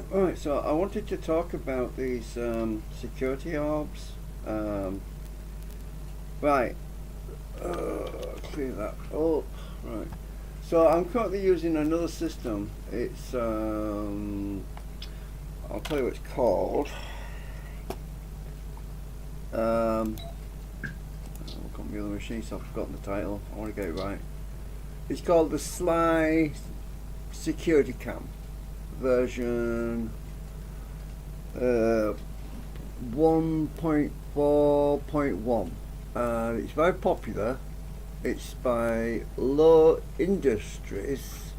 Right, so I wanted to talk about these security orbs. Um, right, clear that up. Right, so I'm currently using another system. It's I'll tell you what it's called. I've got my other machine, so I've forgotten the title. I want to get it right. It's called the Sly Security Cam version 1.4.1. It's very popular. It's by Low Industries,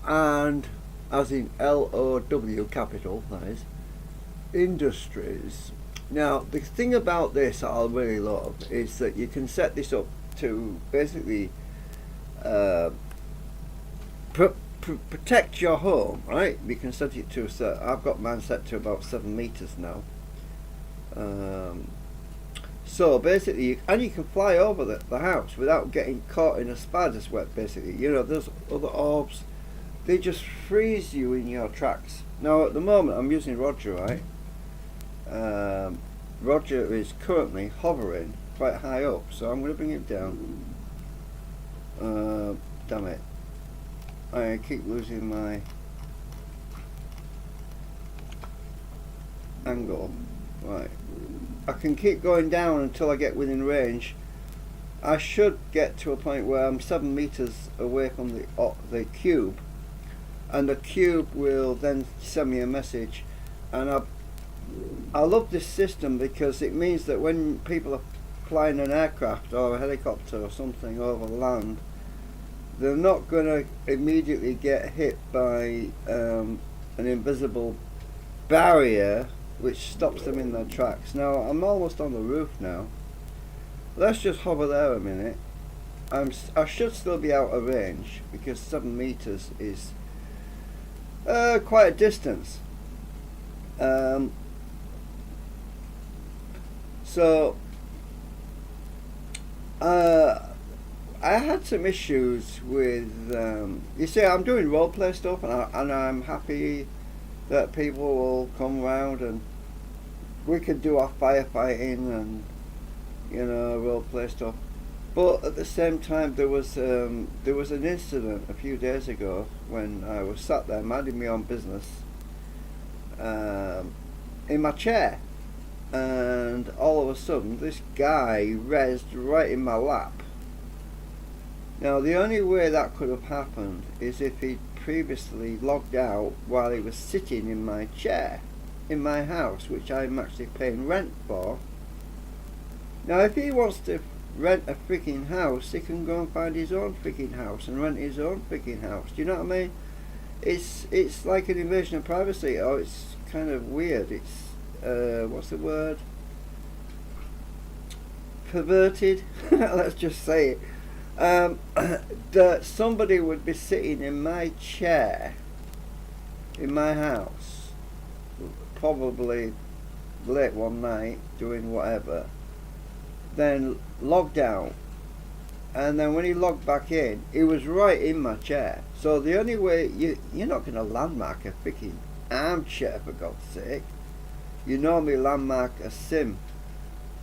and as in LOW capital, that is, Industries. Now the thing about this that I really love is that you can set this up to basically protect your home, right? You can set it to a set. I've got mine set to about 7 meters now. So basically, and you can fly over the house without getting caught in a spider's web. Basically, you know, there's other orbs. They just freeze you in your tracks. Now at the moment, I'm using Roger, right? Roger is currently hovering quite high up, so I'm going to bring it down. Damn it. I keep losing my angle. Right. I can keep going down until I get within range. I should get to a point where I'm 7 meters away from the cube, and the cube will then send me a message. And I love this system because it means that when people are flying an aircraft or a helicopter or something over land, they're not going to immediately get hit by an invisible barrier which stops them in their tracks. Now I'm almost on the roof now. Let's just hover there a minute. I should still be out of range because 7 meters is quite a distance. I had some issues with, you see, I'm doing roleplay stuff, and I'm happy that people will come round and we could do our firefighting and, you know, roleplay stuff. But at the same time, there was an incident a few days ago when I was sat there minding my own business in my chair, and all of a sudden this guy rezzed right in my lap. Now the only way that could have happened is if he'd previously logged out while he was sitting in my chair in my house, which I'm actually paying rent for. Now if he wants to rent a freaking house, he can go and find his own freaking house and rent his own freaking house. Do you know what I mean? It's like an invasion of privacy, or it's kind of weird. It's what's the word? Perverted. Let's just say it. That somebody would be sitting in my chair in my house, probably late one night doing whatever, then logged out, and then when he logged back in, he was right in my chair. So the only way you're not going to landmark a freaking armchair, for God's sake. You normally landmark a sim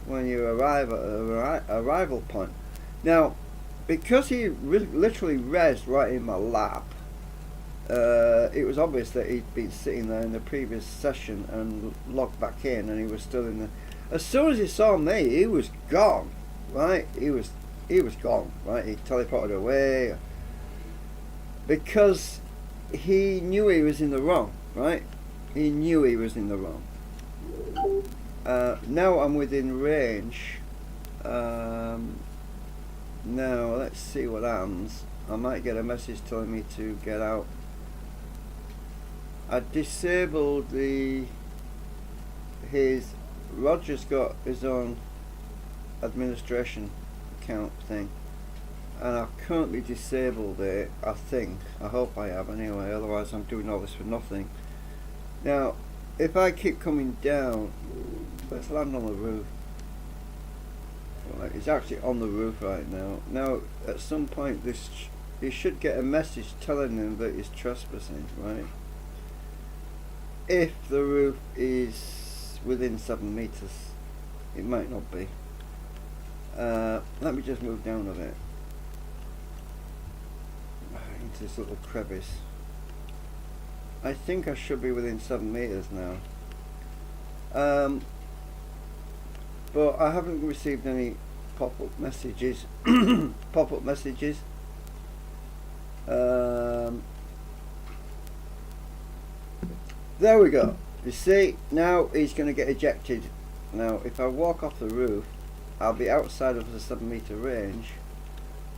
when you arrive at an arrival point. Now, because he literally rezzed right in my lap, it was obvious that he'd been sitting there in the previous session and logged back in, and he was still in the. As soon as he saw me, he was gone. Right, he was gone. Right, he teleported away because he knew he was in the wrong. Right, he knew he was in the wrong. Now I'm within range. Now let's see what happens. I might get a message telling me to get out. I disabled Roger's got his own administration account thing, and I've currently disabled it. I think, I hope I have anyway, otherwise I'm doing all this for nothing. Now if I keep coming down, let's land on the roof. Right, he's actually on the roof right now. Now at some point he should get a message telling him that he's trespassing, right? if the roof is within 7 meters. It might not be. Let me just move down a bit into this little crevice. I think I should be within 7 meters now. But I haven't received any pop-up messages. Pop-up messages. There we go. You see, now he's going to get ejected. Now, if I walk off the roof, I'll be outside of the 7 meter range,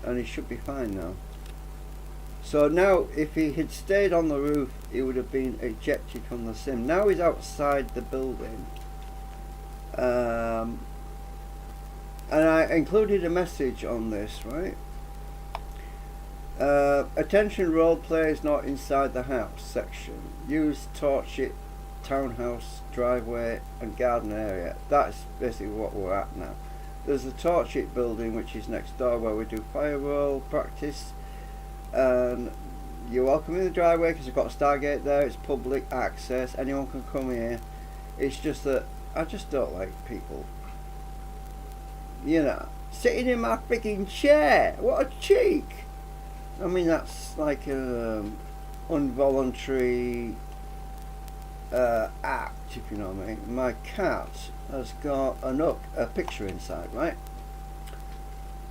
and he should be fine now. So now, if he had stayed on the roof, he would have been ejected from the sim. Now he's outside the building. And I included a message on this, right? Attention role players not inside the house section. Use torch it, townhouse, driveway and garden area. That's basically what we're at now. There's the torch it building which is next door where we do fire roll practice. And you're welcome in the driveway because we've got a Stargate there. It's public access. Anyone can come here. It's just that I just don't like people, you know, sitting in my freaking chair. What a cheek! I mean, that's like an involuntary act, if you know what I mean. My cat has got a picture inside, right?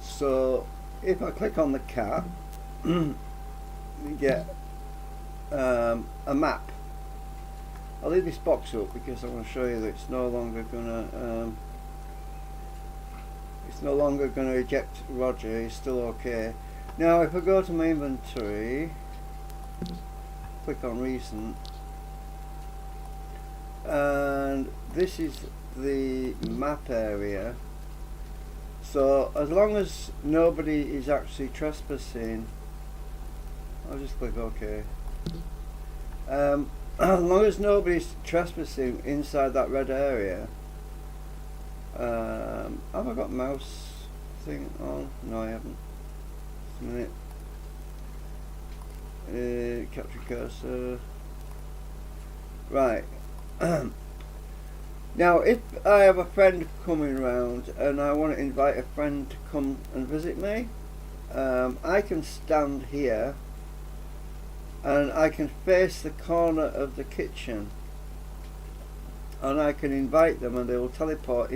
So if I click on the cat, you get a map. I'll leave this box up because I want to show you that it's no longer gonna eject Roger. He's still okay. Now if I go to my inventory, click on recent, and this is the map area. So as long as nobody is actually trespassing, I'll just click OK. As long as nobody's trespassing inside that red area, have I got mouse thing on? No, I haven't. Just a minute. Capture cursor. Right. Now, if I have a friend coming around and I want to invite a friend to come and visit me, I can stand here and I can face the corner of the kitchen and I can invite them and they will teleport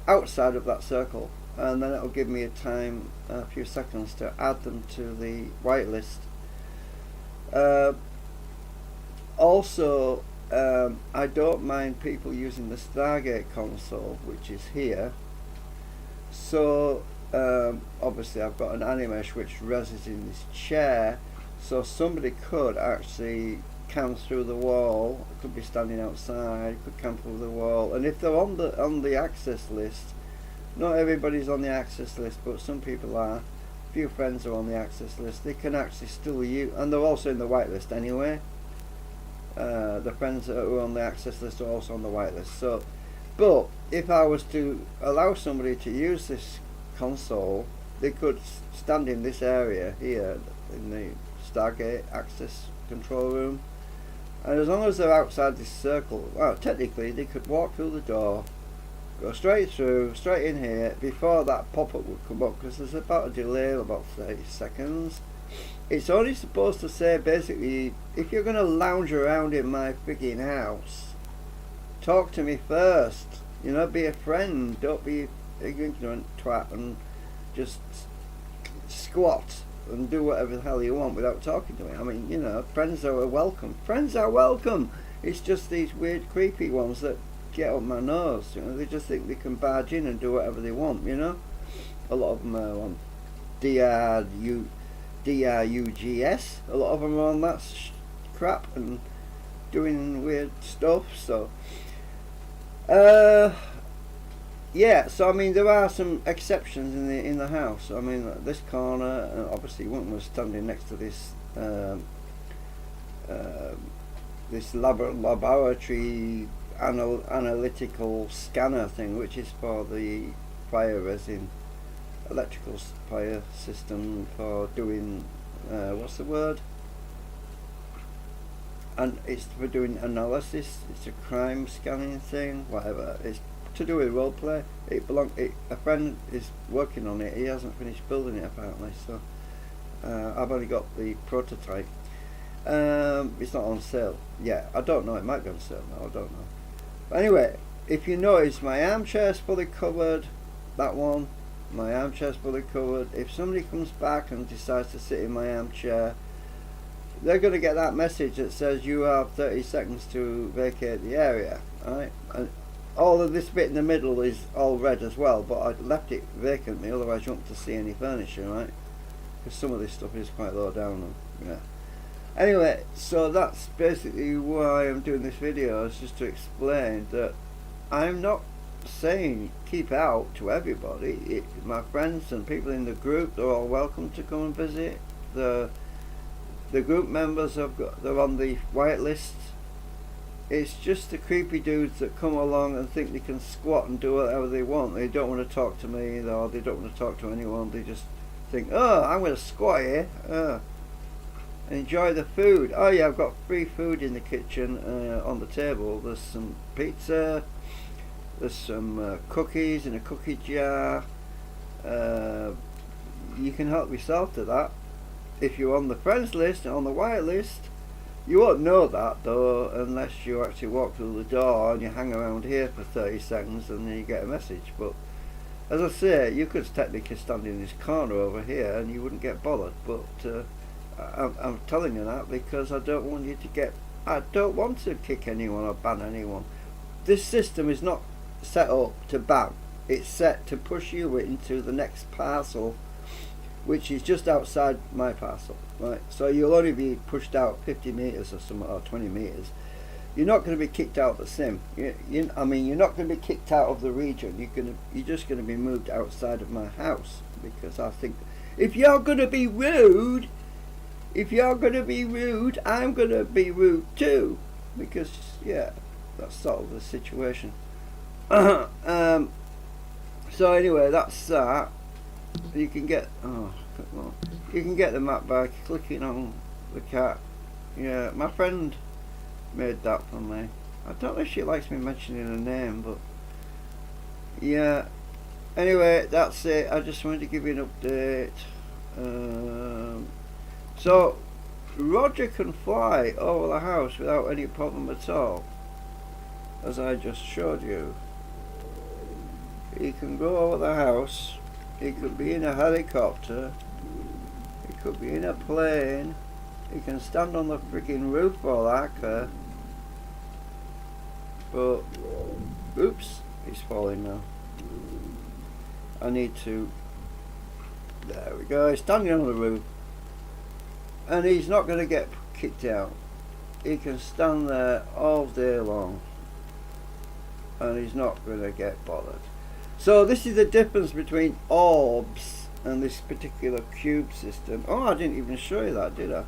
outside of that circle, and then it will give me a few seconds to add them to the whitelist. Also, I don't mind people using the Stargate console, which is here. So obviously I've got an animesh which rests in this chair, so somebody could actually cam through the wall, could be standing outside, could cam through the wall, and if they're on the access list, not everybody's on the access list, but some people are. A few friends are on the access list. They can actually still use, and they're also in the whitelist anyway. The friends that are on the access list are also on the whitelist. So, but if I was to allow somebody to use this console, they could stand in this area here in the Stargate access control room, and as long as they're outside this circle, well, technically they could walk through the door, go straight through, straight in here before that pop-up would come up, because there's about a delay of about 30 seconds. It's only supposed to say basically, if you're going to lounge around in my freaking house, talk to me first, you know, be a friend, don't be an ignorant twat and just squat and do whatever the hell you want without talking to me. I mean, you know, friends are welcome. Friends are welcome. It's just these weird creepy ones that get up my nose, you know. They just think they can barge in and do whatever they want, you know. A lot of them are on DRUGS. A lot of them are on that crap and doing weird stuff. So yeah, so I mean there are some exceptions in the house. I mean this corner, obviously one was standing next to this this laboratory analytical scanner thing, which is for the fire resin electrical fire system for doing what's the word, and it's for doing analysis. It's a crime scanning thing, whatever. It's to do with roleplay. A friend is working on it. He hasn't finished building it apparently, so I've only got the prototype. It's not on sale yet. I don't know. It might be on sale now. I don't know. But anyway, if you notice, my armchair's fully covered. That one, my armchair's fully covered. If somebody comes back and decides to sit in my armchair, they're going to get that message that says you have 30 seconds to vacate the area. Right? And all of this bit in the middle is all red as well, but I left it vacantly, otherwise you won't to see any furniture, right? Because some of this stuff is quite low down. And, yeah. Anyway, so that's basically why I'm doing this video, is just to explain that I'm not saying keep out to everybody. My friends and people in the group, they're all welcome to come and visit. The group members they're on the white list. It's just the creepy dudes that come along and think they can squat and do whatever they want. They don't want to talk to me, or they don't want to talk to anyone. They just think, oh, I'm going to squat here. Enjoy the food. Oh yeah, I've got free food in the kitchen on the table. There's some pizza, there's some cookies in a cookie jar. You can help yourself to that. If you're on the friends list and on the white list, you won't know that though unless you actually walk through the door and you hang around here for 30 seconds and then you get a message. But as I say, you could technically stand in this corner over here and you wouldn't get bothered, but I'm telling you that because I don't want you to get, I don't want to kick anyone or ban anyone. This system is not set up to ban. It's set to push you into the next parcel, which is just outside my parcel, right? So you'll only be pushed out 50 meters or something, or 20 meters. You're not going to be kicked out of the sim. I mean, you're not going to be kicked out of the region. You're just going to be moved outside of my house, because I think if you're going to be rude, I'm going to be rude too, because yeah, that's sort of the situation. So anyway, that's that. You can get you can get the map by clicking on the cat. Yeah, my friend made that for me. I don't know if she likes me mentioning her name, but yeah. Anyway, that's it. I just wanted to give you an update. So Roger can fly over the house without any problem at all, as I just showed you. He can go over the house. He could be in a helicopter. He could be in a plane. He can stand on the freaking roof for that care. But oops, he's falling now. I need to. There we go. He's standing on the roof. And he's not going to get kicked out. He can stand there all day long and he's not going to get bothered. So this is the difference between orbs and this particular cube system. Oh, I didn't even show you that, did I?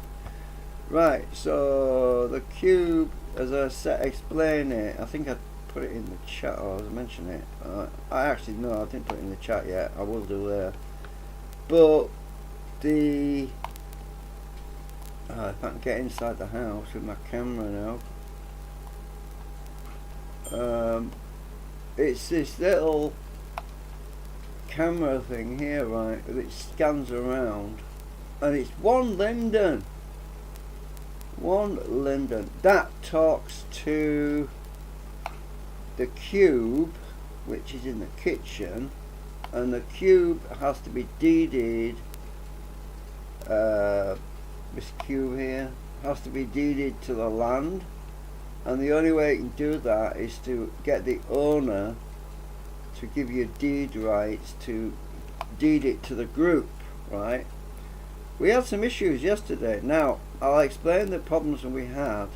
Right, so the cube, as I said, explain it. I think I put it in the chat, or I was mentioning it. I actually, no, I didn't put it in the chat yet. I will do there. But the if I can get inside the house with my camera now. It's this little camera thing here, right, that scans around, and it's one linden. That talks to the cube, which is in the kitchen, and the cube has to be deeded. This cube here has to be deeded to the land, and the only way you can do that is to get the owner to give you deed rights to deed it to the group, right? We had some issues yesterday. Now I'll explain the problems that we had.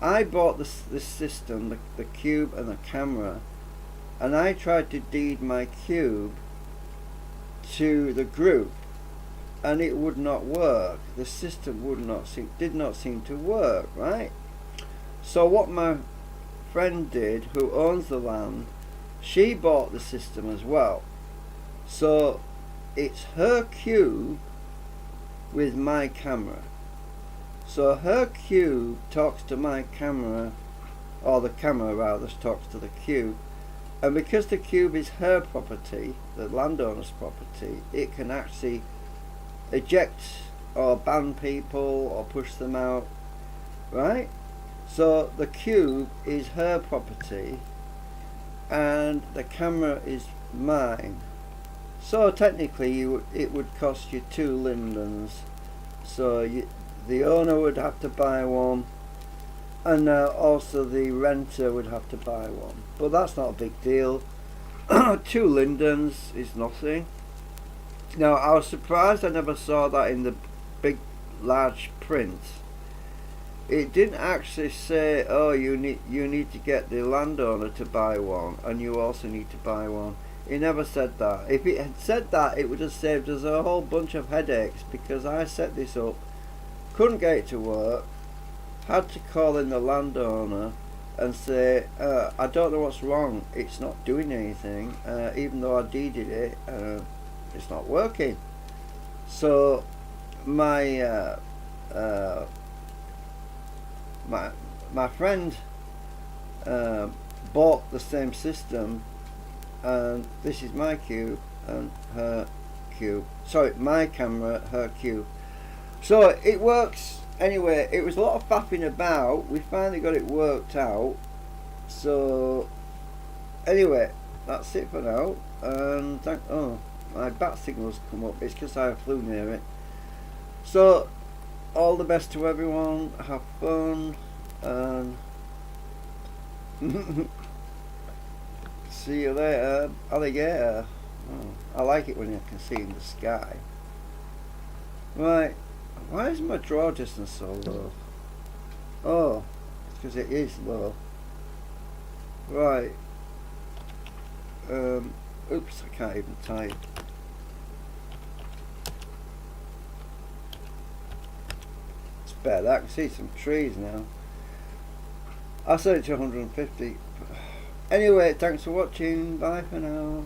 I bought this system, the cube and the camera, and I tried to deed my cube to the group, and it would not work. The system did not seem to work, right? So what my friend did, who owns the land, she bought the system as well. So it's her cube with my camera. So So her cube talks to my camera, or the camera rather talks to the cube, and because the cube is her property, the landowner's property, it can actually eject or ban people or push them out, right? So the cube is her property and the camera is mine. So technically it would cost you 2 lindens. So the owner would have to buy one, and also the renter would have to buy one. But that's not a big deal. 2 lindens is nothing. Now I was surprised I never saw that in the big large print. It didn't actually say, oh, you need to get the landowner to buy one, and you also need to buy one. It never said that. If it had said that, it would have saved us a whole bunch of headaches, because I set this up, couldn't get it to work, had to call in the landowner and say, I don't know what's wrong, it's not doing anything, even though I deeded it, it's not working. So my my friend bought the same system, and this is my cube and her cube. Sorry, my camera, her cube. So it works. Anyway, it was a lot of faffing about. We finally got it worked out. So anyway, that's it for now. And oh, my bat signal's come up. It's because I flew near it. So all the best to everyone. Have fun and see you later, alligator. Oh, I like it when you can see in the sky. Right, why is my draw distance so low? Oh, it's because it is low. Right. Oops, I can't even type. It's better. I can see some trees now. I set it to 150. Anyway, thanks for watching. Bye for now.